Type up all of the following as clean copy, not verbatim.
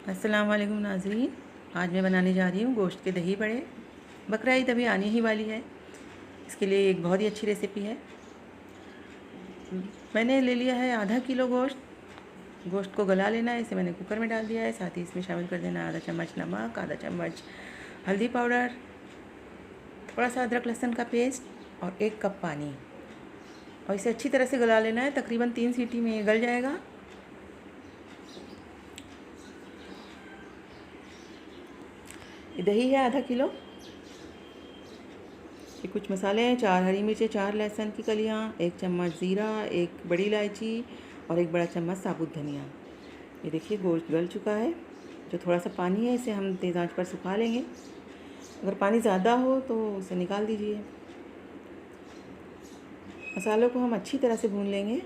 अस्सलाम वालेकुम नाज़रीन। आज मैं बनाने जा रही हूँ गोश्त के दही बड़े। बकरा ईद अभी आने ही वाली है, इसके लिए एक बहुत ही अच्छी रेसिपी है। मैंने ले लिया है आधा किलो गोश्त। गोश्त को गला लेना है, इसे मैंने कुकर में डाल दिया है। साथ ही इसमें शामिल कर देना आधा चम्मच नमक, आधा चम्मच हल्दी पाउडर, थोड़ा सा अदरक लहसुन का पेस्ट और 1 कप पानी। और इसे अच्छी तरह से गला लेना है। तकरीबन 3 सीटी में ये गल जाएगा। ये दही है आधा किलो। ये कुछ मसाले हैं, 4 हरी मिर्चें, 4 लहसुन की कलियाँ, 1 चम्मच ज़ीरा, 1 बड़ी इलायची और 1 बड़ा चम्मच साबुत धनिया। ये देखिए गोश्त गल चुका है। जो थोड़ा सा पानी है इसे हम तेज़ आंच पर सुखा लेंगे। अगर पानी ज़्यादा हो तो उसे निकाल दीजिए। मसालों को हम अच्छी तरह से भून लेंगे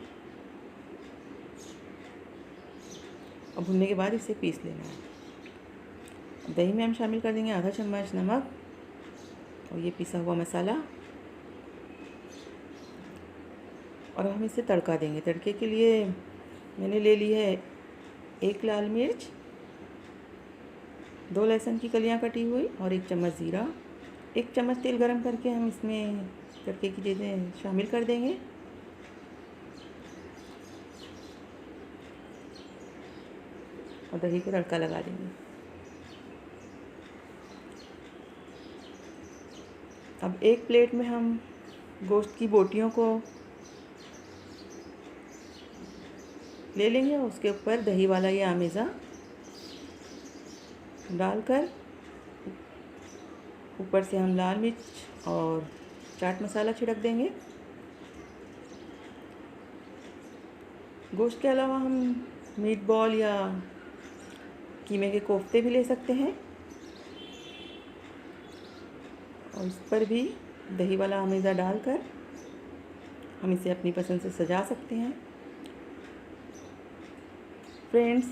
और भूनने के बाद इसे पीस लेना है। दही में हम शामिल कर देंगे आधा चम्मच नमक और ये पिसा हुआ मसाला, और हम इसे तड़का देंगे। तड़के के लिए मैंने ले ली है 1 लाल मिर्च, 2 लहसुन की कलियां कटी हुई और 1 चम्मच ज़ीरा। 1 चम्मच तेल गरम करके हम इसमें तड़के की चीज़ें शामिल कर देंगे। और दही को तड़का लगा देंगे। अब एक प्लेट में हम गोश्त की बोटियों को ले लेंगे और उसके ऊपर दही वाला ये आमेज़ा डालकर ऊपर से हम लाल मिर्च और चाट मसाला छिड़क देंगे। गोश्त के अलावा हम मीट बॉल या कीमे के कोफ्ते भी ले सकते हैं और इस पर भी दही वाला आमेज़ा डालकर हम इसे अपनी पसंद से सजा सकते हैं। फ्रेंड्स,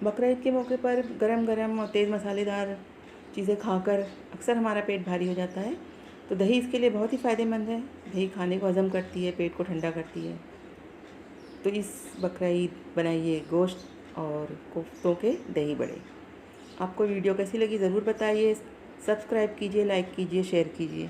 बकरा ईद के मौके पर गरम गरम और तेज़ मसालेदार चीज़ें खाकर अक्सर हमारा पेट भारी हो जाता है, तो दही इसके लिए बहुत ही फ़ायदेमंद है। दही खाने को हज़म करती है, पेट को ठंडा करती है। तो इस बकरा ईद बनाइए गोश्त और कोफ्तों के दही बड़े। आपको वीडियो कैसी लगी ज़रूर बताइए। सब्सक्राइब कीजिए, लाइक कीजिए, शेयर कीजिए।